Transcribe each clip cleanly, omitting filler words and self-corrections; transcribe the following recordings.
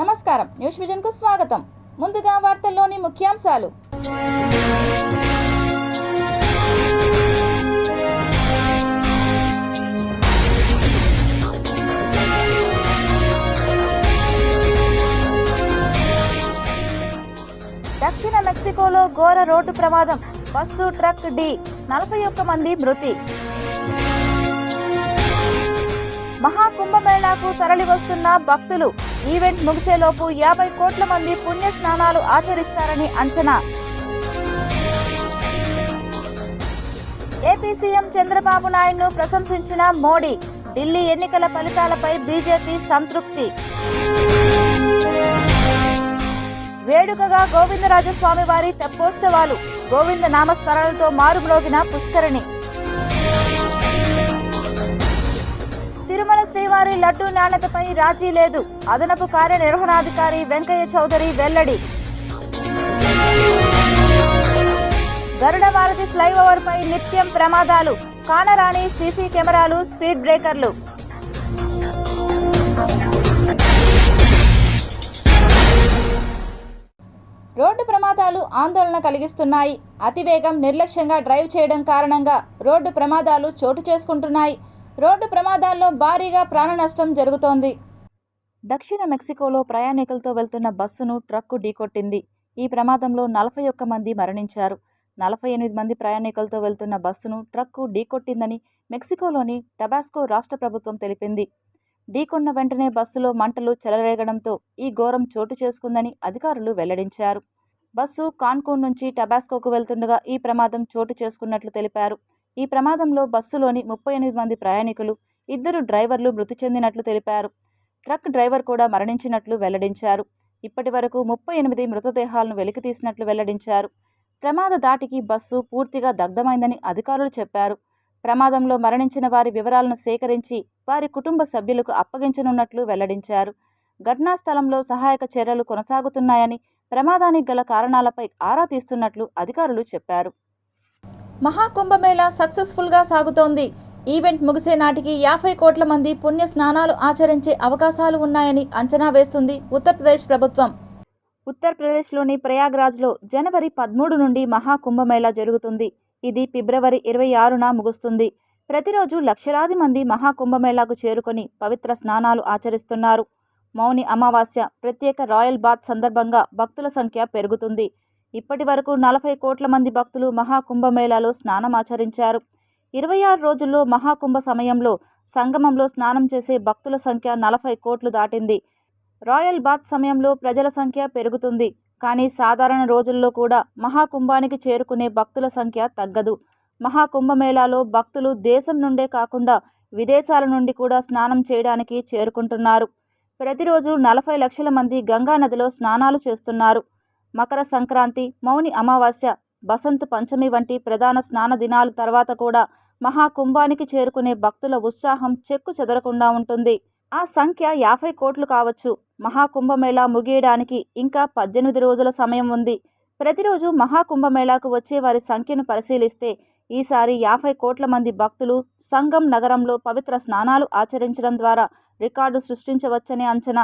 నమస్కారం, news vision కు స్వాగతం. ముందుగా వార్తల్లోని ముఖ్యాంశాలు. దక్షిణ మెక్సికోలో ఘోర రోడ్డు ప్రమాదం. బస్సు ట్రక్ ఢీ, 41 మంది మృతి. మహాకుంభమేళాకు తరలి వస్తున్న భక్తులు. ఈవెంట్ ముగిసేలోపు 50 కోట్ల మంది పుణ్య స్నానాలు ఆచరిస్తారని అంచనా. ఏపీ సీఎం చంద్రబాబు నాయుడును ప్రశంసించిన మోడీ. ఢిల్లీ ఎన్నికల ఫలితాలపై బీజేపీ సంతృప్తి. వేడుకగా గోవిందరాజస్వామి వారి తెప్పోత్సవాలు. గోవింద నామస్మరణలతో మారుమ్రోగిన పుష్కరిణి. తిరుమల శ్రీవారి లడ్డూ నాణ్యతపై రాజీ లేదు. అదనపు కార్యనిర్వహణాధికారి వెంకయ్య చౌదరి వెల్లడి. గరుడవారధి ఫ్లైఓవర్ పై నిత్యం ప్రమాదాలు. కానరాని సీసీ కెమెరాలు, స్పీడ్ బ్రేకర్లు. రోడ్డు ప్రమాదాలు ఆందోళన కలిగిస్తున్నాయి. అతివేగం, నిర్లక్ష్యంగా డ్రైవ్ చేయడం కారణంగా రోడ్డు ప్రమాదాలు చోటు చేసుకుంటున్నాయి. రోడ్డు ప్రమాదాల్లో భారీగా ప్రాణ నష్టం జరుగుతోంది. దక్షిణ మెక్సికోలో ప్రయాణికులతో వెళ్తున్న బస్సును ట్రక్కు ఢీకొట్టింది. ఈ ప్రమాదంలో 41 మంది మరణించారు. 48 మంది ప్రయాణికులతో వెళ్తున్న బస్సును ట్రక్కు ఢీకొట్టిందని మెక్సికోలోని టబాస్కో రాష్ట్ర ప్రభుత్వం తెలిపింది. ఢీకొన్న వెంటనే బస్సులో మంటలు చెలరేగడంతో ఈ ఘోరం చోటు చేసుకుందని అధికారులు వెల్లడించారు. బస్సు కాన్కూన్ నుంచి టబాస్కోకు వెళ్తుండగా ఈ ప్రమాదం చోటు చేసుకున్నట్లు తెలిపారు. ఈ ప్రమాదంలో బస్సులోని 38 మంది ప్రయాణికులు, 2 డ్రైవర్లు మృతి చెందినట్లు తెలిపారు. ట్రక్ డ్రైవర్ కూడా మరణించినట్లు వెల్లడించారు. ఇప్పటి వరకు 38 మృతదేహాలను వెలికితీసినట్లు వెల్లడించారు. ప్రమాద ధాటికి బస్సు పూర్తిగా దగ్ధమైందని అధికారులు చెప్పారు. ప్రమాదంలో మరణించిన వారి వివరాలను సేకరించి వారి కుటుంబ సభ్యులకు అప్పగించనున్నట్లు వెల్లడించారు. ఘటనా స్థలంలో సహాయక చర్యలు కొనసాగుతున్నాయని, ప్రమాదానికి గల కారణాలపై ఆరా తీస్తున్నట్లు అధికారులు చెప్పారు. మహాకుంభమేళా సక్సెస్ఫుల్గా సాగుతోంది. ఈవెంట్ ముగిసే నాటికి 50 కోట్ల మంది పుణ్య స్నానాలు ఆచరించే అవకాశాలు ఉన్నాయని అంచనా వేస్తుంది ఉత్తరప్రదేశ్ ప్రభుత్వం. ఉత్తరప్రదేశ్లోని ప్రయాగ్రాజ్లో జనవరి 13 నుండి మహాకుంభమేళా జరుగుతుంది. ఇది ఫిబ్రవరి 26న ముగుస్తుంది. ప్రతిరోజు లక్షలాది మంది మహాకుంభమేళాకు చేరుకొని పవిత్ర స్నానాలు ఆచరిస్తున్నారు. మౌని అమావాస్య, ప్రత్యేక రాయల్ బాత్ సందర్భంగా భక్తుల సంఖ్య పెరుగుతుంది. ఇప్పటి వరకు 40 కోట్ల మంది భక్తులు మహాకుంభమేళాలో స్నానం ఆచరించారు. 26 రోజుల్లో మహాకుంభ సమయంలో సంగమంలో స్నానం చేసే భక్తుల సంఖ్య 40 కోట్లు దాటింది. రాయల్ బాత్ సమయంలో ప్రజల సంఖ్య పెరుగుతుంది. కానీ సాధారణ రోజుల్లో కూడా మహాకుంభానికి చేరుకునే భక్తుల సంఖ్య తగ్గదు. మహాకుంభమేళాలో భక్తులు దేశం నుండే కాకుండా విదేశాల నుండి కూడా స్నానం చేయడానికి చేరుకుంటున్నారు. ప్రతిరోజు 40 లక్షల మంది గంగా నదిలో స్నానాలు చేస్తున్నారు. మకర సంక్రాంతి, మౌని అమావాస్య, బసంత్ పంచమి వంటి ప్రధాన స్నాన దినాల తర్వాత కూడా మహాకుంభానికి చేరుకునే భక్తుల ఉత్సాహం చెక్కు చెదరకుండా ఉంటుంది. ఆ సంఖ్య 50 కోట్లు కావచ్చు. మహాకుంభమేళా ముగియడానికి ఇంకా 18 రోజుల సమయం ఉంది. ప్రతిరోజు మహాకుంభమేళాకు వచ్చే వారి సంఖ్యను పరిశీలిస్తే ఈసారి 50 కోట్ల మంది భక్తులు సంగం నగరంలో పవిత్ర స్నానాలు ఆచరించడం ద్వారా రికార్డు సృష్టించవచ్చనే అంచనా.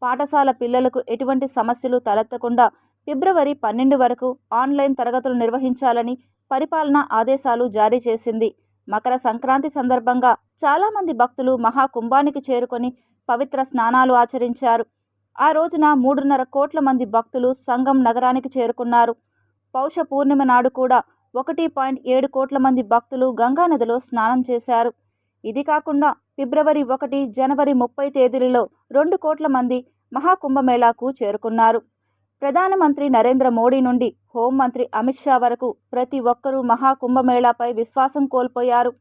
పాఠశాల పిల్లలకు ఎటువంటి సమస్యలు తలెత్తకుండా ఫిబ్రవరి 12 వరకు ఆన్లైన్ తరగతులు నిర్వహించాలని పరిపాలనా ఆదేశాలు జారీ చేసింది. మకర సంక్రాంతి సందర్భంగా చాలామంది భక్తులు మహాకుంభానికి చేరుకొని పవిత్ర స్నానాలు ఆచరించారు. ఆ రోజున 3.5 కోట్ల మంది భక్తులు సంగం నగరానికి చేరుకున్నారు. పౌష పూర్ణిమ నాడు కూడా 1.7 కోట్ల మంది భక్తులు గంగానదిలో స్నానం చేశారు. ఇది కాకుండా ఫిబ్రవరి 1, జనవరి 30 తేదీలలో 2 కోట్ల మంది మహాకుంభమేళాకు చేరుకున్నారు. ప్రధానమంత్రి నరేంద్ర మోడీ నుండి హోంమంత్రి అమిత్ షా వరకు ప్రతి ఒక్కరూ మహాకుంభమేళాపై విశ్వాసం కోల్పోయారు.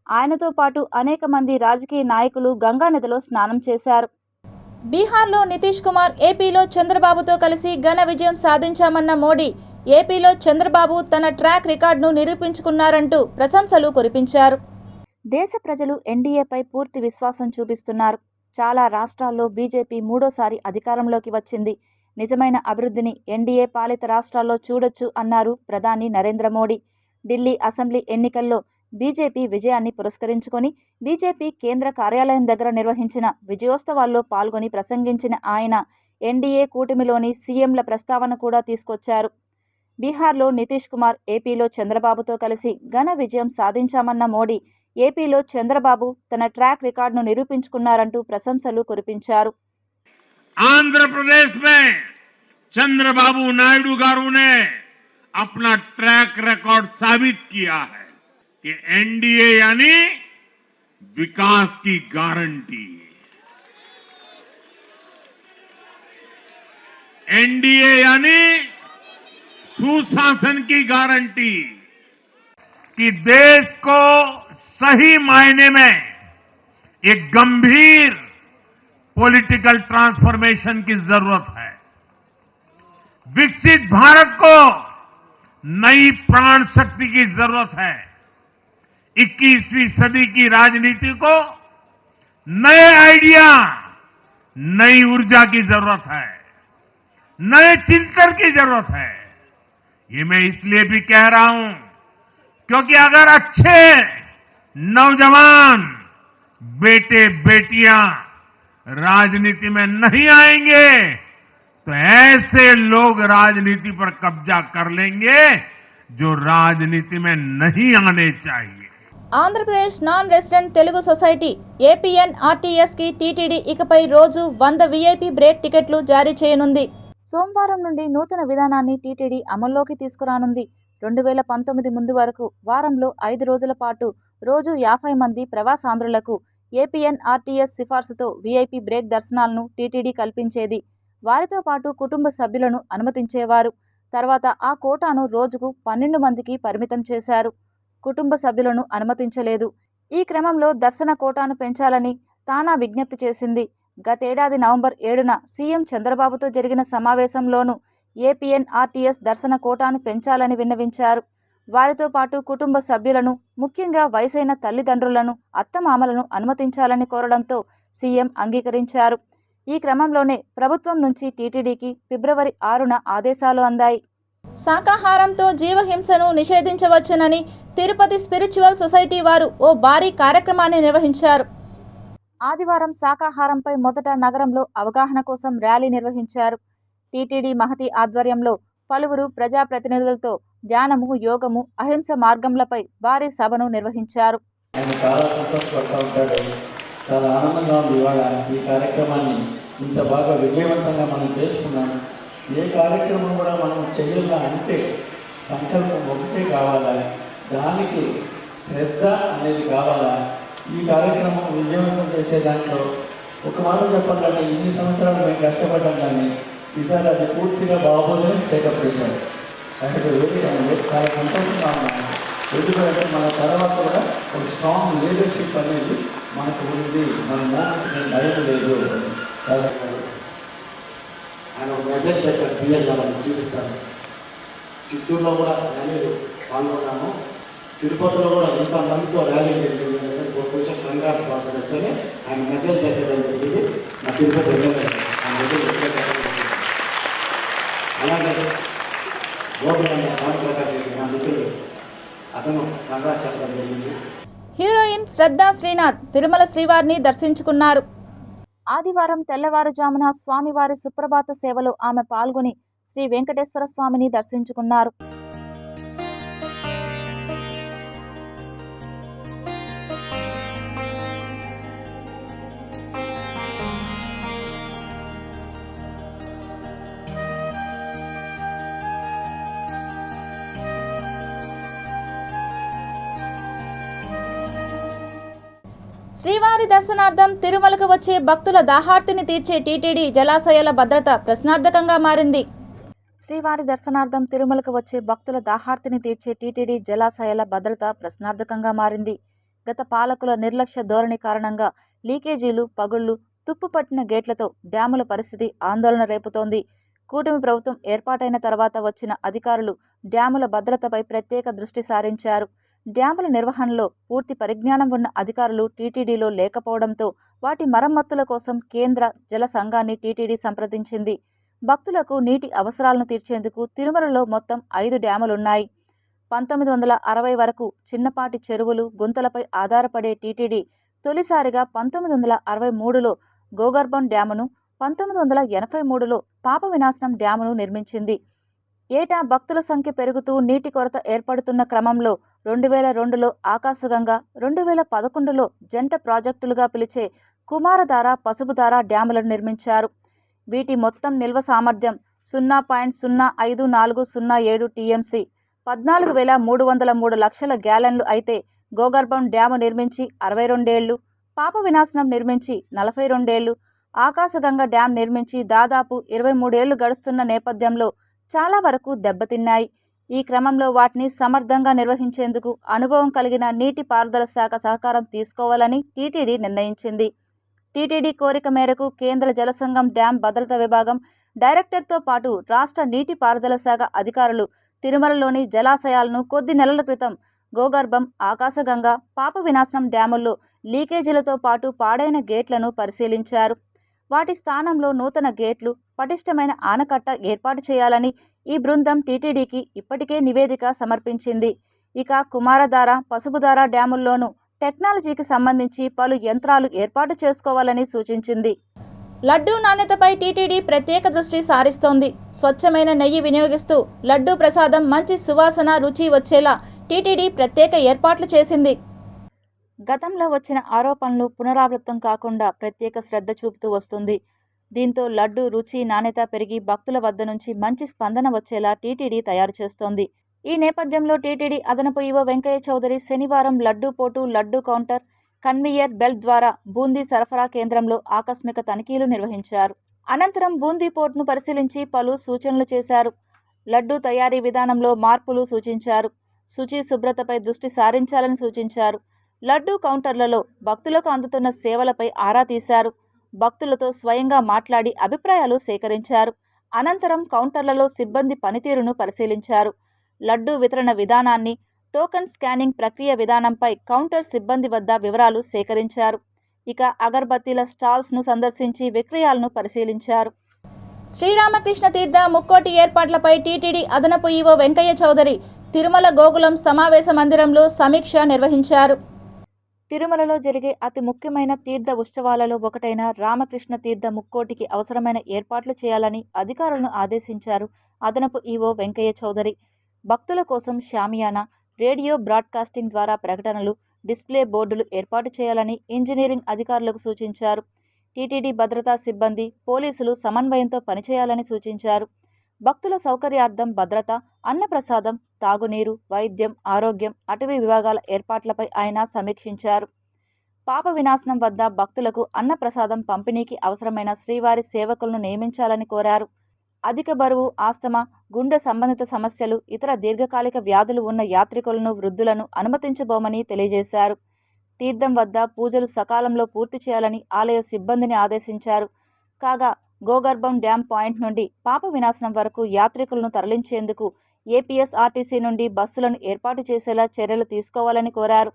ఆయనతో పాటు అనేక మంది రాజకీయ నాయకులు గంగానదిలో స్నానం చేశారు. బీహార్లో నితీష్ కుమార్, ఏపీలో చంద్రబాబుతో కలిసి ఘన విజయం సాధించామన్న మోడీ, ఏపీలో చంద్రబాబు తన ట్రాక్ రికార్డును నిరూపించుకున్నారంటూ ప్రశంసలు కురిపించారు. దేశ ప్రజలు ఎన్డీఏపై పూర్తి విశ్వాసం చూపిస్తున్నారు. చాలా రాష్ట్రాల్లో బీజేపీ 3వ సారి అధికారంలోకి వచ్చింది. నిజమైన అభివృద్ధిని ఎన్డీఏ పాలిత రాష్ట్రాల్లో చూడొచ్చు అన్నారు ప్రధాని నరేంద్ర మోడీ. ఢిల్లీ అసెంబ్లీ ఎన్నికల్లో బీజేపీ విజయాన్ని పురస్కరించుకొని బీజేపీ కేంద్ర కార్యాలయం దగ్గర నిర్వహించిన విజయోత్సవాల్లో పాల్గొని ప్రసంగించిన ఆయన ఎన్డీఏ కూటమిలోని సీఎంల ప్రస్తావన కూడా తీసుకొచ్చారు. బీహార్లో నితీష్ కుమార్, ఏపీలో చంద్రబాబుతో కలిసి ఘన విజయం సాధించామన్న మోడీ ఏపీలో చంద్రబాబు తన ట్రాక్ రికార్డును నిరూపించుకున్నారంటూ ప్రశంసలు కురిపించారు. ఆంధ్రప్రదేశ్ में चंद्रबाबू नायडू गारू ने अपना ट्रैक रिकॉर्ड साबित किया है कि एनडीए यानी विकास की गारंटी, एनडीए यानी सुशासन की गारंटी, कि देश को सही मायने में एक गंभीर पॉलिटिकल ट्रांसफॉर्मेशन की जरूरत है। विकसित भारत को नई प्राण शक्ति की जरूरत है। 21वीं सदी की राजनीति को नए आइडिया, नई ऊर्जा की जरूरत है, नए चिंतन की जरूरत है। ये मैं इसलिए भी कह रहा हूं क्योंकि अगर अच्छे नौजवान बेटे बेटियां राजनीति में नहीं आएंगे तो ऐसे लोग राजनीति पर कब्जा कर लेंगे जो राजनीति में नहीं आने चाहिए। Andhra Pradesh non resident Telugu society ఏపీఎన్ఆర్టీఎస్కి టీటీడీ ఇకపై రోజు 100 వీఐపీ బ్రేక్ టికెట్లు జారీ చేయనుంది. సోమవారం నుండి నూతన విధానాన్ని టీటీడీ అమల్లోకి తీసుకురానుంది. 2019 ముందు వరకు వారంలో 5 రోజుల పాటు రోజు 50 మంది ప్రవాసాంధ్రులకు ఏపీఎన్ఆర్టీఎస్ సిఫార్సుతో వీఐపీ బ్రేక్ దర్శనాలను టీటీడీ కల్పించేది. వారితో పాటు కుటుంబ సభ్యులను అనుమతించేవారు. తర్వాత ఆ కోటాను రోజుకు 12 మందికి పరిమితం చేశారు. కుటుంబ సభ్యులను అనుమతించలేదు. ఈ క్రమంలో దర్శన కోటాను పెంచాలని తానా విజ్ఞప్తి చేసింది. గతేడాది నవంబర్ 7న సీఎం చంద్రబాబుతో జరిగిన సమావేశంలోనూ ఏపీఎన్ఆర్టీఎస్ దర్శన కోటాను పెంచాలని విన్నవించారు. వారితో పాటు కుటుంబ సభ్యులను, ముఖ్యంగా వయసైన తల్లిదండ్రులను, అత్తమామలను అనుమతించాలని కోరడంతో సీఎం అంగీకరించారు. ఈ క్రమంలోనే ప్రభుత్వం నుంచి టీటీడీకి ఫిబ్రవరి 6న ఆదేశాలు అందాయి. శాకాహారంతో జీవహింసను నిషేధించవచ్చునని తిరుపతి స్పిరిచువల్ సొసైటీ వారు ఓ భారీ కార్యక్రమాన్ని నిర్వహించారు. ఆదివారం శాకాహారంపై మొదట నగరంలో అవగాహన కోసం ర్యాలీ నిర్వహించారు. టీటీడీ మహతి ఆధ్వర్యంలో పలువురు ప్రజాప్రతినిధులతో ధ్యానము, యోగము, అహింస మార్గంలపై భారీ సభను నిర్వహించారు. చాలా ఆనందంగా ఉంది. ఇవాళ ఈ కార్యక్రమాన్ని ఇంత బాగా విజయవంతంగా మనం చేసుకున్నాం. ఏ కార్యక్రమం కూడా మనం చెయ్యాలా అంటే సంకల్పం ఒకటే కావాలా, దానికి శ్రద్ధ అనేది కావాలా. ఈ కార్యక్రమం విజయవంతం చేసే దాంట్లో ఒక మాట చెప్పాలంటే ఇన్ని సంవత్సరాలు మేము కష్టపడ్డాం, కానీ ఈసారి అది పూర్తిగా బాబోనే టేకప్ చేశారు. అయితే చాలా సంతోషంగా ఉన్నాను. ఎందుకంటే మన తర్వాత కూడా ఒక స్ట్రాంగ్ లీడర్షిప్ అనేది మనకు ఉంది. మన మోహన్ భయం లేదు. ఆయన ఒక మెసేజ్ పెట్టారు, పిల్లలు చూపిస్తారు. చిత్తూరులో కూడా ర్యాలీలు పాల్గొన్నాము. తిరుపతిలో కూడా ఇంతమందితో ర్యాలీ జరిగింది. కొంచెం కంగ్రాట్స్ పాల్గొని ఆయన మెసేజ్ పెట్టడం జరిగింది. నా తిరుపతి వెళ్ళలేదు. అలాగే గోపినంద రామప్రకాష్ నా మిత్రుడు, అతను కంగ్రాట్స్ చెప్పడం జరిగింది. హీరోయిన్ శ్రద్ధా శ్రీనాథ్ తిరుమల శ్రీవారిని దర్శించుకున్నారు. ఆదివారం తెల్లవారుజామున స్వామివారి సుప్రభాత సేవలో ఆమె పాల్గొని శ్రీ వెంకటేశ్వర స్వామిని దర్శించుకున్నారు. శ్రీవారి దర్శనార్థం తిరుమలకు వచ్చే భక్తుల దాహార్తిని తీర్చే టీటీడీ జలాశయాల భద్రత ప్రశ్నార్థకంగా మారింది. శ్రీవారి దర్శనార్థం తిరుమలకు వచ్చే భక్తుల దాహార్తిని తీర్చే టీటీడీ జలాశయాల భద్రత ప్రశ్నార్థకంగా మారింది. గత పాలకుల నిర్లక్ష్య ధోరణి కారణంగా లీకేజీలు, పగుళ్లు, తుప్పుపట్టిన గేట్లతో డ్యాముల పరిస్థితి ఆందోళన రేపుతోంది. కూటమి ప్రభుత్వం ఏర్పాటైన తర్వాత వచ్చిన అధికారులు డ్యాముల భద్రతపై ప్రత్యేక దృష్టి సారించారు. డ్యాముల నిర్వహణలో పూర్తి పరిజ్ఞానం ఉన్న అధికారులు టీటీడీలో లేకపోవడంతో వాటి మరమ్మతుల కోసం కేంద్ర జల సంఘాన్ని టీటీడీ సంప్రదించింది. భక్తులకు నీటి అవసరాలను తీర్చేందుకు తిరుమలలో మొత్తం 5 డ్యాములున్నాయి. 1960 వరకు చిన్నపాటి చెరువులు, గుంతలపై ఆధారపడే టీటీడీ తొలిసారిగా 1963లో గోగర్భం డ్యామును, 1983లో పాప వినాశనం డ్యామును నిర్మించింది. ఏటా భక్తుల సంఖ్య పెరుగుతూ నీటి కొరత ఏర్పడుతున్న క్రమంలో 2002లో ఆకాశగంగా, 2011లో జంట ప్రాజెక్టులుగా పిలిచే కుమారధార, పసుపుధార డ్యాములను నిర్మించారు. వీటి మొత్తం నిల్వ సామర్థ్యం 0.05407 టీఎంసీ, 14,303 లక్షల గ్యాలన్లు అయితే గోగర్భం డ్యాము నిర్మించి 62 ఏళ్లు, పాప వినాశనం నిర్మించి 42 ఏళ్లు, ఆకాశగంగ డ్యాం నిర్మించి దాదాపు 23 ఏళ్లు గడుస్తున్న నేపథ్యంలో చాలా వరకు దెబ్బతిన్నాయి. ఈ క్రమంలో వాటిని సమర్థంగా నిర్వహించేందుకు అనుభవం కలిగిన నీటిపారుదల శాఖ సహకారం తీసుకోవాలని టీటీడీ నిర్ణయించింది. టీటీడీ కోరిక మేరకు కేంద్ర జలసంఘం డ్యాం భద్రతా విభాగం డైరెక్టర్తో పాటు రాష్ట్ర నీటిపారుదల శాఖ అధికారులు తిరుమలలోని జలాశయాలను కొద్ది నెలల క్రితం గోగర్భం, ఆకాశగంగ, పాప వినాశనం డ్యాముల్లో లీకేజీలతో పాటు పాడైన గేట్లను పరిశీలించారు. వాటి స్థానంలో నూతన గేట్లు, పటిష్టమైన ఆనకట్ట ఏర్పాటు చేయాలని ఈ బృందం టీటీడీకి ఇప్పటికే నివేదిక సమర్పించింది. ఇక కుమారధార, పసుపుధార డ్యాముల్లోనూ టెక్నాలజీకి సంబంధించి పలు యంత్రాలు ఏర్పాటు చేసుకోవాలని సూచించింది. లడ్డూ నాణ్యతపై టీటీడీ ప్రత్యేక దృష్టి సారిస్తోంది. స్వచ్ఛమైన నెయ్యి వినియోగిస్తూ లడ్డూ ప్రసాదం మంచి సువాసన, రుచి వచ్చేలా టీటీడీ ప్రత్యేక ఏర్పాట్లు చేసింది. గతంలో వచ్చిన ఆరోపణలు పునరావృతం కాకుండా ప్రత్యేక శ్రద్ధ చూపుతూ వస్తుంది. దీంతో లడ్డూ రుచి, నాణ్యత పెరిగి భక్తుల వద్ద నుంచి మంచి స్పందన వచ్చేలా టీటీడీ తయారు చేస్తోంది. ఈ నేపథ్యంలో టీటీడీ అదనపు ఈవో వెంకయ్య చౌదరి శనివారం లడ్డూ పోటు, లడ్డూ కౌంటర్, కన్వేయర్ బెల్ట్ ద్వారా బూందీ సరఫరా కేంద్రంలో ఆకస్మిక తనిఖీలు నిర్వహించారు. అనంతరం బూందీ పోర్టును పరిశీలించి పలు సూచనలు చేశారు. లడ్డూ తయారీ విధానంలో మార్పులు సూచించారు. శుచి, శుభ్రతపై దృష్టి సారించాలని సూచించారు. లడ్డూ కౌంటర్లలో భక్తులకు అందుతున్న సేవలపై ఆరా తీశారు. భక్తులతో స్వయంగా మాట్లాడి అభిప్రాయాలు సేకరించారు. అనంతరం కౌంటర్లలో సిబ్బంది పనితీరును పరిశీలించారు. లడ్డూ వితరణ విధానాన్ని, టోకెన్ స్కానింగ్ ప్రక్రియ విధానంపై కౌంటర్ సిబ్బంది వద్ద వివరాలు సేకరించారు. ఇక అగర్బత్తీల స్టాల్స్ను సందర్శించి విక్రయాలను పరిశీలించారు. శ్రీరామకృష్ణ తీర్థ ముక్కోటి ఏర్పాట్లపై టీటీడీ అదనపు ఈవో వెంకయ్య చౌదరి తిరుమల గోకులం సమావేశ మందిరంలో సమీక్ష నిర్వహించారు. తిరుమలలో జరిగే అతి ముఖ్యమైన తీర్థ ఉత్సవాలలో ఒకటైన రామకృష్ణ తీర్థ ముక్కోటికి అవసరమైన ఏర్పాట్లు చేయాలని అధికారులను ఆదేశించారు అదనపు ఈవో వెంకయ్య చౌదరి. భక్తుల కోసం షామియానా, రేడియో బ్రాడ్కాస్టింగ్ ద్వారా ప్రకటనలు, డిస్ప్లే బోర్డులు ఏర్పాటు చేయాలని ఇంజనీరింగ్ అధికారులకు సూచించారు. టీటీడీ భద్రతా సిబ్బంది, పోలీసులు సమన్వయంతో పనిచేయాలని సూచించారు. భక్తుల సౌకర్యార్థం భద్రత, అన్నప్రసాదం, తాగునీరు, వైద్యం, ఆరోగ్యం, అటవీ విభాగాల ఏర్పాట్లపై ఆయన సమీక్షించారు. పాప వినాశనం వద్ద భక్తులకు అన్నప్రసాదం పంపిణీకి అవసరమైన శ్రీవారి సేవకులను నియమించాలని కోరారు. అధిక బరువు, ఆస్తమా, గుండె సంబంధిత సమస్యలు, ఇతర దీర్ఘకాలిక వ్యాధులు ఉన్న యాత్రికులను, వృద్ధులను అనుమతించబోమని తెలియజేశారు. తీర్థం వద్ద పూజలు సకాలంలో పూర్తి చేయాలని ఆలయ సిబ్బందిని ఆదేశించారు. కాగా గోగర్భం డ్యాం పాయింట్ నుండి పాప వినాశనం వరకు యాత్రికులను తరలించేందుకు ఏపీఎస్ఆర్టీసీ నుండి బస్సులను ఏర్పాటు చేసేలా చర్యలు తీసుకోవాలని కోరారు.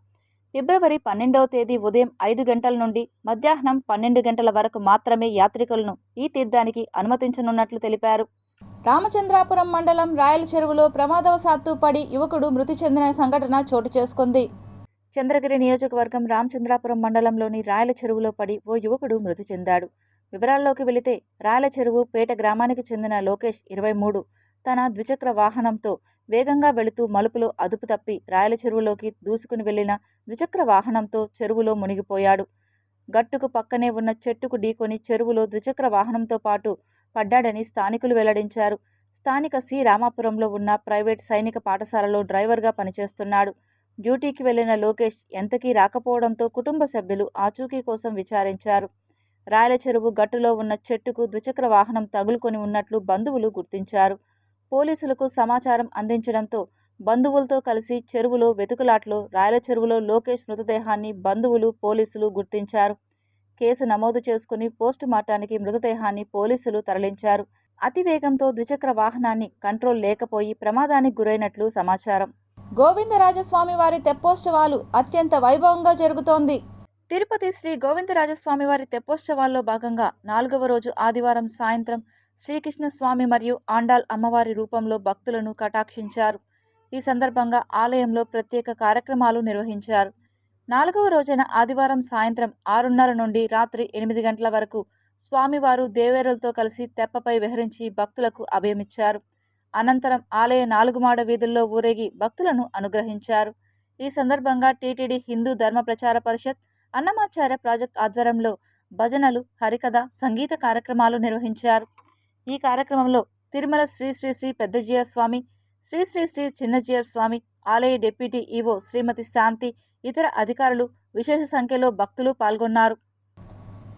ఫిబ్రవరి 12వ తేదీ ఉదయం 5 గంటల నుండి మధ్యాహ్నం 12 గంటల వరకు మాత్రమే యాత్రికులను ఈ తీర్థానికి అనుమతించనున్నట్లు తెలిపారు. రామచంద్రాపురం మండలం రాయల చెరువులో ప్రమాదవశాత్తు పడి యువకుడు మృతి చెందిన సంఘటన చోటు చేసుకుంది. చంద్రగిరి నియోజకవర్గం రామచంద్రాపురం మండలంలోని రాయల చెరువులో పడి ఓ యువకుడు మృతి చెందాడు. వివరాల్లోకి వెళితే రాయల చెరువు పేట గ్రామానికి చెందిన లోకేష్ 23 తన ద్విచక్ర వాహనంతో వేగంగా వెళుతూ మలుపులో అదుపు తప్పి రాయల చెరువులోకి దూసుకుని వెళ్లిన ద్విచక్ర వాహనంతో చెరువులో మునిగిపోయాడు. గట్టుకు పక్కనే ఉన్న చెట్టుకు ఢీకొని చెరువులో ద్విచక్ర వాహనంతో పాటు పడ్డాడని స్థానికులు వెల్లడించారు. స్థానిక సి రామాపురంలో ఉన్న ప్రైవేట్ సైనిక పాఠశాలలో డ్రైవర్గా పనిచేస్తున్నాడు. డ్యూటీకి వెళ్లిన లోకేష్ ఎంతకీ రాకపోవడంతో కుటుంబ సభ్యులు ఆచూకీ కోసం విచారించారు. రాయల చెరువు గట్టులో ఉన్న చెట్టుకు ద్విచక్ర వాహనం తగులుకొని ఉన్నట్లు బంధువులు గుర్తించారు. పోలీసులకు సమాచారం అందించడంతో బంధువులతో కలిసి చెరువులో వెతుకులాట్లో రాయల చెరువులో లోకేష్ మృతదేహాన్ని బంధువులు, పోలీసులు గుర్తించారు. కేసు నమోదు చేసుకుని పోస్టుమార్టానికి మృతదేహాన్ని పోలీసులు తరలించారు. అతివేగంతో ద్విచక్ర వాహనాన్ని కంట్రోల్ లేకపోయి ప్రమాదానికి గురైనట్లు సమాచారం. గోవిందరాజస్వామి వారి తెప్పోత్సవాలు అత్యంత వైభవంగా జరుగుతోంది. తిరుపతి శ్రీ గోవిందరాజస్వామి వారి తెప్పోత్సవాల్లో భాగంగా 4వ రోజు ఆదివారం సాయంత్రం శ్రీకృష్ణస్వామి మరియు ఆండాల్ అమ్మవారి రూపంలో భక్తులను కటాక్షించారు. ఈ సందర్భంగా ఆలయంలో ప్రత్యేక కార్యక్రమాలు నిర్వహించారు. 4వ రోజైన ఆదివారం సాయంత్రం 6:30 నుండి రాత్రి 8 గంటల వరకు స్వామివారు దేవేరులతో కలిసి తెప్పపై విహరించి భక్తులకు అభయమిచ్చారు. అనంతరం ఆలయ 4 మాడ వీధుల్లో ఊరేగి భక్తులను అనుగ్రహించారు. ఈ సందర్భంగా టీటీడీ హిందూ ధర్మ ప్రచార పరిషత్, అన్నమాచార్య ప్రాజెక్ట్ ఆధ్వర్యంలో భజనలు, హరికథ, సంగీత కార్యక్రమాలు నిర్వహించారు. ఈ కార్యక్రమంలో తిరుమల శ్రీ శ్రీ శ్రీ పెద్దజీయర్ స్వామి, శ్రీ శ్రీ శ్రీ చిన్నజీయర్ స్వామి, ఆలయ డిప్యూటీ ఈవో శ్రీమతి శాంతి, ఇతర అధికారులు, విశేష సంఖ్యలో భక్తులు పాల్గొన్నారు.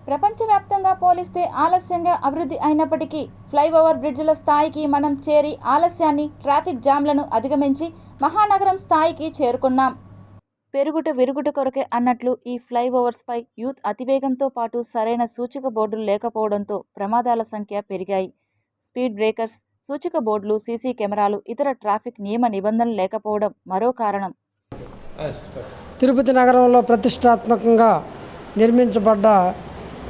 ప్రపంచవ్యాప్తంగా పోలిస్తే ఆలస్యంగా అభివృద్ధి అయినప్పటికీ ఫ్లైఓవర్ బ్రిడ్జిల స్థాయికి మనం చేరి ఆలస్యాన్ని, ట్రాఫిక్ జామ్లను అధిగమించి మహానగరం స్థాయికి చేరుకున్నాం. పెరుగుట విరుగుట కొరకే అన్నట్లు ఈ ఫ్లైఓవర్స్పై యూత్ అతివేగంతో పాటు సరైన సూచిక బోర్డులు లేకపోవడంతో ప్రమాదాల సంఖ్య పెరిగాయి. స్పీడ్ బ్రేకర్స్, సూచిక బోర్డులు, సీసీ కెమెరాలు, ఇతర ట్రాఫిక్ నియమ నిబంధనలు లేకపోవడం మరో కారణం. తిరుపతి నగరంలో ప్రతిష్టాత్మకంగా నిర్మించబడ్డ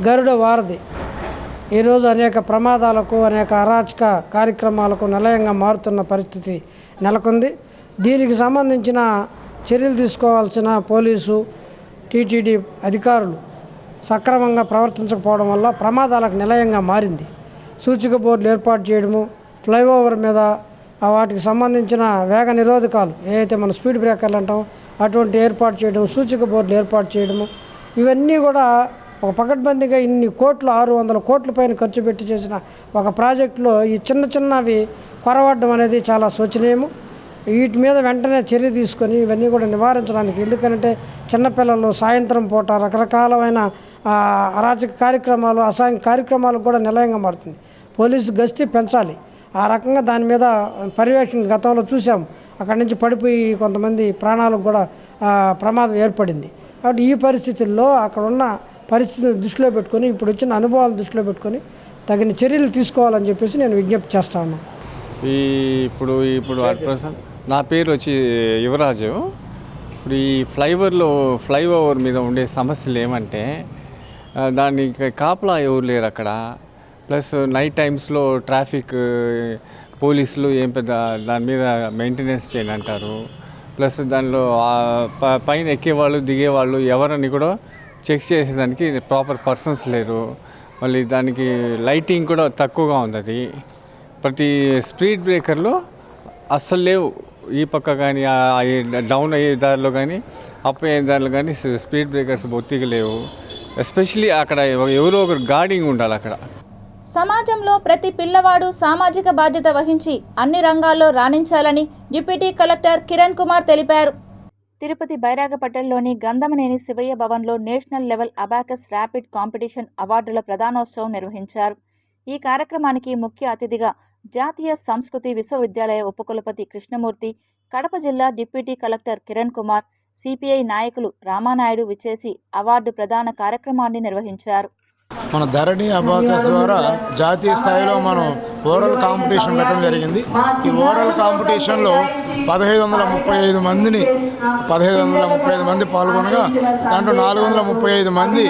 గరుడ వారధి ఈరోజు అనేక ప్రమాదాలకు, అనేక అరాచక కార్యక్రమాలకు నిలయంగా మారుతున్న పరిస్థితి నెలకొంది. దీనికి సంబంధించిన చర్యలు తీసుకోవాల్సిన పోలీసు, టీటీడీ అధికారులు సక్రమంగా ప్రవర్తించకపోవడం వల్ల ప్రమాదాలకు నిలయంగా మారింది. సూచిక బోర్డులు ఏర్పాటు చేయడము, ఫ్లైఓవర్ మీద వాటికి సంబంధించిన వేగ నిరోధకాలు ఏవైతే మనం స్పీడ్ బ్రేకర్లు అంటాం అటువంటి ఏర్పాటు చేయడం, సూచిక బోర్డులు ఏర్పాటు చేయడము, ఇవన్నీ కూడా ఒక పకడ్బందీగా ఇన్ని కోట్లు 600 కోట్ల పైన ఖర్చు పెట్టి చేసిన ఒక ప్రాజెక్టులో ఈ చిన్నవి కొరవడ్డం అనేది చాలా శోచనీయము. వీటి మీద వెంటనే చర్య తీసుకొని ఇవన్నీ కూడా నివారించడానికి, ఎందుకంటే చిన్నపిల్లలు సాయంత్రం పూట రకరకాలమైన అరాచక కార్యక్రమాలు, అసాంఘిక కార్యక్రమాలకు కూడా నిలయంగా మారుతుంది. పోలీసు గస్తీ పెంచాలి. ఆ రకంగా దాని మీద పర్యవేక్షణ గతంలో చూసాము. అక్కడి నుంచి పడిపోయి కొంతమంది ప్రాణాలకు కూడా ప్రమాదం ఏర్పడింది. కాబట్టి ఈ పరిస్థితుల్లో అక్కడ ఉన్న పరిస్థితిని దృష్టిలో పెట్టుకొని, ఇప్పుడు వచ్చిన అనుభవాలను దృష్టిలో పెట్టుకొని తగిన చర్యలు తీసుకోవాలని చెప్పేసి నేను విజ్ఞప్తి చేస్తా ఉన్నాను. ఇప్పుడు అట్ ప్రెసెంట్ నా పేరు వచ్చి యువరాజు. ఇప్పుడు ఈ ఫ్లైఓవర్ మీద ఉండే సమస్యలు ఏమంటే దానికి కాపలా ఎవరు లేరు అక్కడ. ప్లస్ నైట్ టైమ్స్లో ట్రాఫిక్ పోలీసులు ఏం పెద్ద దాని మీద మెయింటెనెన్స్ చేయని అంటారు. ప్లస్ దానిలో పైన ఎక్కేవాళ్ళు, దిగేవాళ్ళు ఎవరని కూడా చెక్ చేసేదానికి ప్రాపర్ పర్సన్స్ లేరు. మళ్ళీ దానికి లైటింగ్ కూడా తక్కువగా ఉంది. అది ప్రతి స్పీడ్ బ్రేకర్లో అస్సలు లేవు. ఈ పక్క కానీ డౌన్ అయ్యే దారిలో కానీ అప్ అయ్యే దారిలో కానీ స్పీడ్ బ్రేకర్స్ బొత్తిగా లేవు. ఎస్పెషలీ అక్కడ ఎవరో ఒకరు గార్డింగ్ ఉండాలి అక్కడ. సమాజంలో ప్రతి పిల్లవాడు సామాజిక బాధ్యత వహించి అన్ని రంగాల్లో రాణించాలని డిప్యూటీ కలెక్టర్ కిరణ్ కుమార్ తెలిపారు. తిరుపతి బైరాగపట్టణంలోని గంధమనేని శివయ్య భవన్లో national level abacus rapid competition అవార్డుల ప్రధానోత్సవం నిర్వహించారు. ఈ కార్యక్రమానికి ముఖ్య అతిథిగా జాతీయ సంస్కృతి విశ్వవిద్యాలయ ఉపకులపతి కృష్ణమూర్తి, కడప జిల్లా deputy collector Kiran Kumar, CPI నాయకులు రామానాయుడు విచ్చేసి అవార్డు ప్రదాన కార్యక్రమాన్ని నిర్వహించారు. మన ధరణి అబాకస్ ద్వారా జాతీయ స్థాయిలో మనం ఓరల్ కాంపిటీషన్ పెట్టడం జరిగింది. ఈ ఓరల్ కాంపిటీషన్లో 1535 మంది పాల్గొనగా దాంట్లో 435 మంది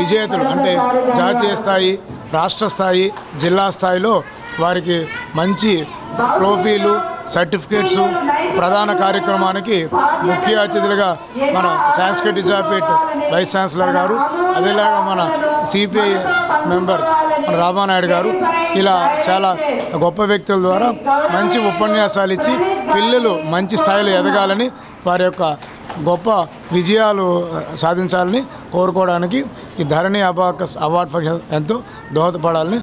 విజేతలు, అంటే జాతీయ స్థాయి, రాష్ట్ర స్థాయి, జిల్లా స్థాయిలో వారికి మంచి ట్రోఫీలు, సర్టిఫికేట్స్ ప్రధాన కార్యక్రమానికి ముఖ్య అతిథులుగా మన సాంస్క్రిట్ విద్యాపీఠ్ వైస్ ఛాన్సలర్ గారు, అదేలాగా మన సిపిఐ మెంబర్ మన రామానాయుడు గారు, ఇలా చాలా గొప్ప వ్యక్తుల ద్వారా మంచి ఉపన్యాసాలు ఇచ్చి పిల్లలు మంచి స్థాయిలో ఎదగాలని, వారి యొక్క గొప్ప విజయాలు సాధించాలని కోరుకోవడానికి ఈ ధరణి అబాకస్ అవార్డ్ ఫంక్షన్ ఎంతో దోహదపడాలని.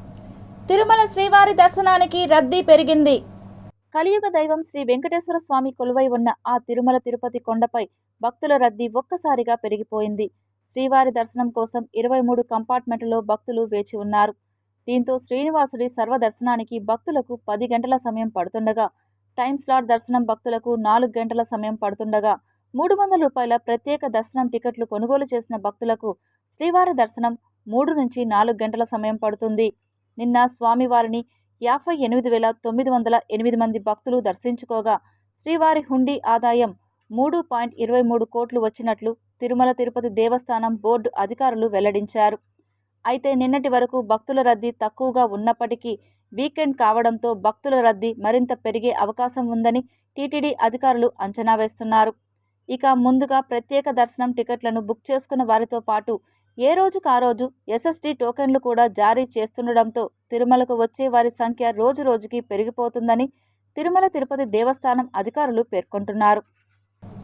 తిరుమల శ్రీవారి దర్శనానికి రద్దీ పెరిగింది. కలియుగ దైవం శ్రీ వెంకటేశ్వర స్వామి కొలువై ఉన్న ఆ తిరుమల తిరుపతి కొండపై భక్తుల రద్దీ ఒక్కసారిగా పెరిగిపోయింది. శ్రీవారి దర్శనం కోసం 23 కంపార్ట్మెంట్లలో భక్తులు వేచి ఉన్నారు. దీంతో శ్రీనివాసుడి సర్వదర్శనానికి భక్తులకు 10 గంటల సమయం పడుతుండగా, టైమ్ స్లాట్ దర్శనం భక్తులకు 4 గంటల సమయం పడుతుండగా, 300 రూపాయల ప్రత్యేక దర్శనం టికెట్లు కొనుగోలు చేసిన భక్తులకు శ్రీవారి దర్శనం 3 నుంచి 4 గంటల సమయం పడుతుంది. నిన్న స్వామివారిని 58,908 మంది భక్తులు దర్శించుకోగా శ్రీవారి హుండీ ఆదాయం 3.23 కోట్లు వచ్చినట్లు తిరుమల తిరుపతి దేవస్థానం బోర్డు అధికారులు వెల్లడించారు. అయితే నిన్నటి వరకు భక్తుల రద్దీ తక్కువగా ఉన్నప్పటికీ వీకెండ్ కావడంతో భక్తుల రద్దీ మరింత పెరిగే అవకాశం ఉందని టీటీడీ అధికారులు అంచనా వేస్తున్నారు. ఇక ముందుగా ప్రత్యేక దర్శనం టికెట్లను బుక్ చేసుకున్న వారితో పాటు ఏ రోజుకు ఆ రోజు ఎస్ఎస్టీ టోకెన్లు కూడా జారీ చేస్తుండడంతో తిరుమలకు వచ్చే వారి సంఖ్య రోజురోజుకి పెరిగిపోతుందని తిరుమల తిరుపతి దేవస్థానం అధికారులు పేర్కొంటున్నారు.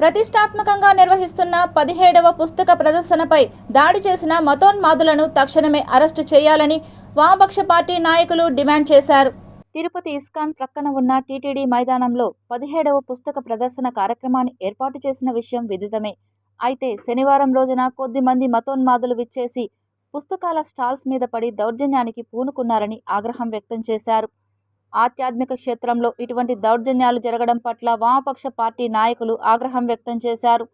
ప్రతిష్టాత్మకంగా నిర్వహిస్తున్న 17వ పుస్తక ప్రదర్శనపై దాడి చేసిన మతోన్మాదులను తక్షణమే అరెస్టు చేయాలని వామపక్ష పార్టీ నాయకులు డిమాండ్ చేశారు. తిరుపతి ఇస్కాన్ ప్రక్కన ఉన్న టీటీడీ మైదానంలో 17వ పుస్తక ప్రదర్శన కార్యక్రమాన్ని ఏర్పాటు చేసిన విషయం విదితమే. అయితే శనివారం రోజున కొద్దిమంది మతోన్మాదులు విచ్చేసి పుస్తకాల స్టాల్స్ మీద పడి దౌర్జన్యానికి పూనుకున్నారని ఆగ్రహం వ్యక్తం చేశారు. ఆధ్యాత్మిక క్షేత్రంలో ఇటువంటి దౌర్జన్యాలు జరగడం పట్ల వామపక్ష పార్టీ నాయకులు ఆగ్రహం వ్యక్తం చేశారు.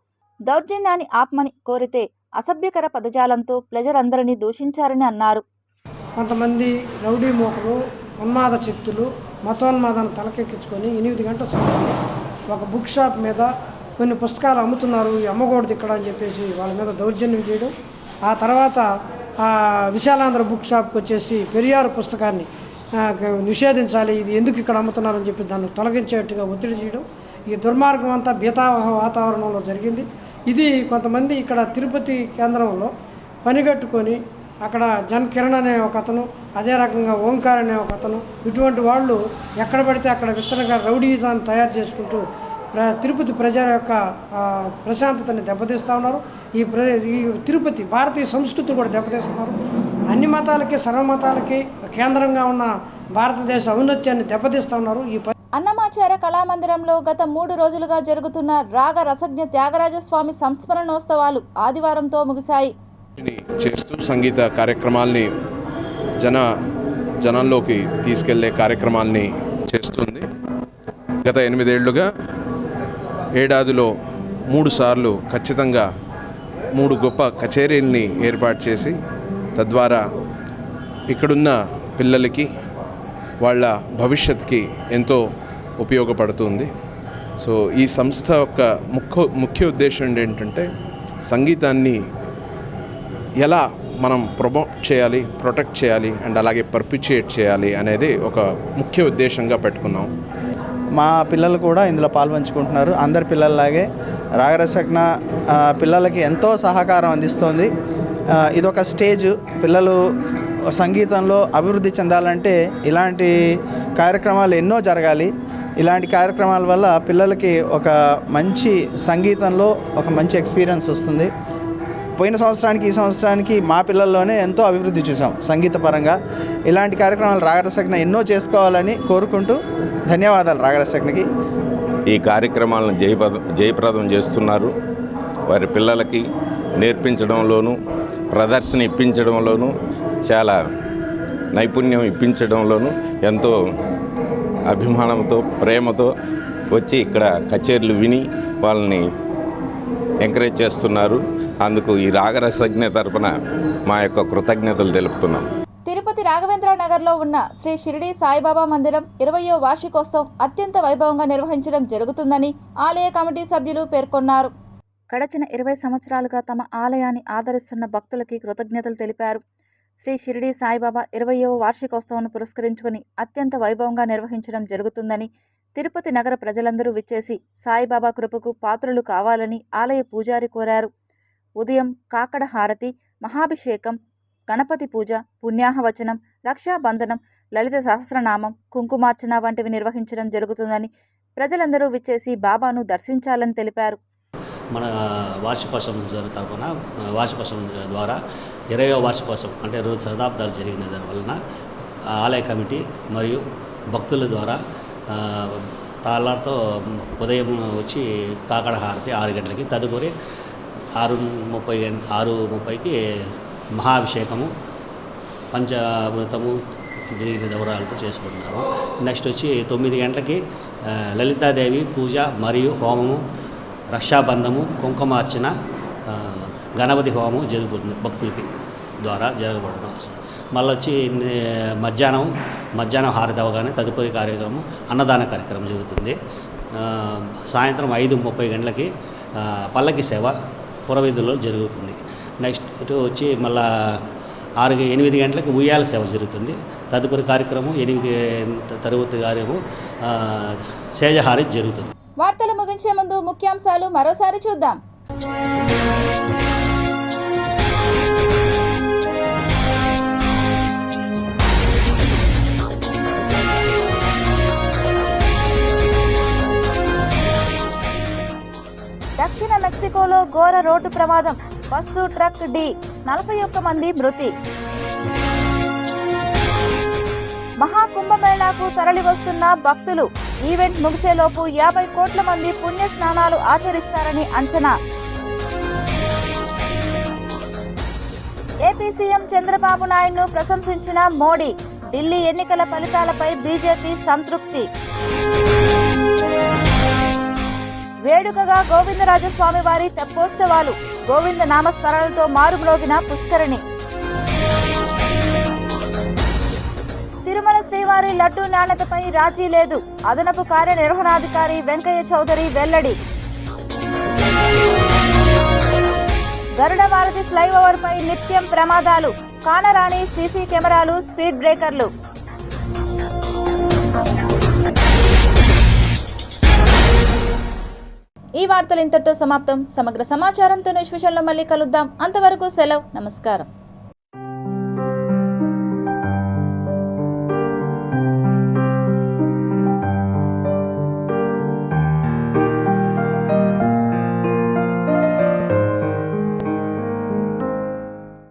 దౌర్జన్యాన్ని ఆపమని కోరితే అసభ్యకర పదజాలంతో ప్రజలందరినీ దూషించారని అన్నారు. కొంతమంది రౌడీ మోకలు, ఉన్మాద శక్తులు మతోన్మాదాన్ని తలకెక్కించుకొని 8 గంటల సమయంలో ఒక బుక్ షాప్ మీద కొన్ని పుస్తకాలు అమ్ముతున్నారు, అమ్మకూడదు ఇక్కడ అని చెప్పేసి వాళ్ళ మీద దౌర్జన్యం చేయడం. ఆ తర్వాత విశాలాంధ్ర బుక్ షాప్కి వచ్చేసి పెరియార్ పుస్తకాన్ని నిషేధించాలి, ఇది ఎందుకు ఇక్కడ అమ్ముతున్నారని చెప్పి దాన్ని తొలగించేట్టుగా ఒత్తిడి చేయడం. ఈ దుర్మార్గం అంతా భీతావహ వాతావరణంలో జరిగింది. ఇది కొంతమంది ఇక్కడ తిరుపతి కేంద్రంలో పనిగట్టుకొని అక్కడ జన్ కిరణ్ అనే ఒక అతను, అదే రకంగా ఓంకార్ అనే ఒక అతను, ఇటువంటి వాళ్ళు ఎక్కడ పడితే అక్కడ విచ్చనగా రౌడీజాన్ని తయారు చేసుకుంటూ తిరుపతి ప్రజల యొక్క ప్రశాంతతని దెబ్బతీస్తూ ఉన్నారు. ఈ తిరుపతి భారతీయ సంస్కృతిని కూడా దెబ్బతీస్తున్నారు. అన్ని మతాలకి, సర్వమతాలకి కేంద్రంగా ఉన్న భారతదేశ ఔన్నత్యాన్ని దెబ్బతీస్తూ ఉన్నారు. అన్నమాచార్య కళామందిరంలో గత 3 రోజులుగా జరుగుతున్న రాగ రసజ్ఞ త్యాగరాజస్వామి సంస్మరణోత్సవాలు ఆదివారంతో ముగిశాయి. చేస్తూ సంగీత కార్యక్రమాల్ని జనంలోకి తీసుకెళ్లే కార్యక్రమాల్ని చేస్తుంది. గత 8 ఏళ్లుగా ఏడాదిలో 3 సార్లు ఖచ్చితంగా 3 గొప్ప కచేరీల్ని ఏర్పాటు చేసి తద్వారా ఇక్కడున్న పిల్లలకి వాళ్ళ భవిష్యత్తుకి ఎంతో ఉపయోగపడుతుంది. సో ఈ సంస్థ యొక్క ముఖ్య ఉద్దేశం ఏంటంటే సంగీతాన్ని ఎలా మనం ప్రమోట్ చేయాలి, ప్రొటెక్ట్ చేయాలి అండ్ అలాగే పర్పిచుయేట్ చేయాలి అనేది ఒక ముఖ్య ఉద్దేశంగా పెట్టుకున్నాం. మా పిల్లలు కూడా ఇందులో పాల్పంచుకుంటున్నారు. అందరి పిల్లల్లాగే రాగరసజ్ఞ పిల్లలకి ఎంతో సహకారం అందిస్తోంది. ఇదొక స్టేజ్. పిల్లలు సంగీతంలో అభివృద్ధి చెందాలంటే ఇలాంటి కార్యక్రమాలు ఎన్నో జరగాలి. ఇలాంటి కార్యక్రమాల వల్ల పిల్లలకి ఒక మంచి సంగీతంలో ఒక మంచి ఎక్స్పీరియన్స్ వస్తుంది. పోయిన సంవత్సరానికి ఈ సంవత్సరానికి మా పిల్లల్లోనే ఎంతో అభివృద్ధి చూసాం సంగీత పరంగా. ఇలాంటి కార్యక్రమాలు రాగరసజ్ఞ ఎన్నో చేసుకోవాలని కోరుకుంటూ ధన్యవాదాలు రాగరసజ్ఞకి. ఈ కార్యక్రమాలను జయప్రదం చేస్తున్నారు. వారి పిల్లలకి నేర్పించడంలోనూ ప్రదర్శన ఇప్పించడంలోనూ చాలా నైపుణ్యం ఇప్పించడంలోనూ ఎంతో అభిమానంతో ప్రేమతో వచ్చి ఇక్కడ కచేరీలు విని వాళ్ళని ఎంకరేజ్ చేస్తున్నారు. అందుకు ఈ రాగరసజ్ఞ తరపున మా యొక్క కృతజ్ఞతలు తెలుపుతున్నాం. తిరుపతి రాఘవేంద్ర నగర్లో ఉన్న శ్రీ షిరిడి సాయిబాబా మందిరం 20వ వార్షికోత్సవం అత్యంత వైభవంగా నిర్వహించడం జరుగుతుందని ఆలయ కమిటీ సభ్యులు పేర్కొన్నారు. గడచిన 20 సంవత్సరాలుగా తమ ఆలయాన్ని ఆదరిస్తున్న భక్తులకి కృతజ్ఞతలు తెలిపారు. శ్రీ షిరిడి సాయిబాబా 20వ వార్షికోత్సవాన్ని పురస్కరించుకుని అత్యంత వైభవంగా నిర్వహించడం జరుగుతుందని, తిరుపతి నగర ప్రజలందరూ విచ్చేసి సాయిబాబా కృపకు పాత్రులు కావాలని ఆలయ పూజారి కోరారు. ఉదయం కాకడ హారతి, మహాభిషేకం, గణపతి పూజ, పుణ్యాహవచనం, రక్షాబంధనం, లలిత సహస్రనామం, కుంకుమార్చన వంటివి నిర్వహించడం జరుగుతుందని, ప్రజలందరూ విచ్చేసి బాబాను దర్శించాలని తెలిపారు. మన వార్షికోత్సవం తరఫున వార్షికోత్సవం ద్వారా 20వ వార్షికోత్సవం అంటే 2 శతాబ్దాలు జరిగిన దానివలన ఆలయ కమిటీ మరియు భక్తుల ద్వారా తాళాలతో ఉదయం వచ్చి కాకడ హారతి 6 గంటలకి, తదుపరి 6:30కి మహాభిషేకము, పంచామృతము దిగిన దౌరాలతో చేసుకుంటున్నారు. నెక్స్ట్ వచ్చి 9 గంటలకి లలితాదేవి పూజ మరియు హోమము, రక్షాబంధము, కుంకుమార్చన, గణపతి హోమం జరుగుతుంది భక్తులకి ద్వారా జరగబడడం. మళ్ళీ వచ్చి మధ్యాహ్నం హారతి అవగానే తదుపరి కార్యక్రమం అన్నదాన కార్యక్రమం జరుగుతుంది. సాయంత్రం 5:30 గంటలకి పల్లకి సేవ పురవీధుల్లో జరుగుతుంది. నెక్స్ట్ వచ్చి మళ్ళా 8 గంటలకు ఉయ్యాల సేవ జరుగుతుంది. తదుపరి కార్యక్రమం 8 తరువాత కార్యక్రమం సేజహారతి జరుగుతుంది. వార్తలు ముగించే ముందు ముఖ్యాంశాలు మరోసారి చూద్దాం. జిల్లాలో ఘోర రోడ్డు ప్రమాదం, బస్సు ట్రక్ ఢీ, 41 మంది మృతి. మహాకుంభమేళాకు తరలివస్తున్న భక్తులు, ఈవెంట్ ముగిసేలోపు 50 కోట్ల మంది పుణ్య స్నానాలు ఆచరిస్తారని అంచనా. ఏపీ సీఎం చంద్రబాబు నాయుడును ప్రశంసించిన మోడీ, ఢిల్లీ ఎన్నికల ఫలితాలపై బీజేపీ సంతృప్తి. వేడుకగా గోవిందరాజస్వామి వారి తెప్పోత్సవాలు, గోవింద నామస్మరణలతో మారుమ్రోగిన పుష్కరిణి. తిరుమల శ్రీవారి లడ్డూ నాణ్యతపై రాజీ లేదు, అదనపు కార్యనిర్వహణాధికారి వెంకయ్య చౌదరి వెల్లడి. గరుడవారధి ఫ్లైఓవర్ పై నిత్యం ప్రమాదాలు, కానరాని సీసీ కెమెరాలు, స్పీడ్ బ్రేకర్లు. ఈ వార్తలు ఇంతటితో సమాప్తం. సమగ్ర సమాచారంతో నెక్స్ట్ విషయంలో మళ్ళీ కలుద్దాం. అంతవరకు సెలవు, నమస్కారం.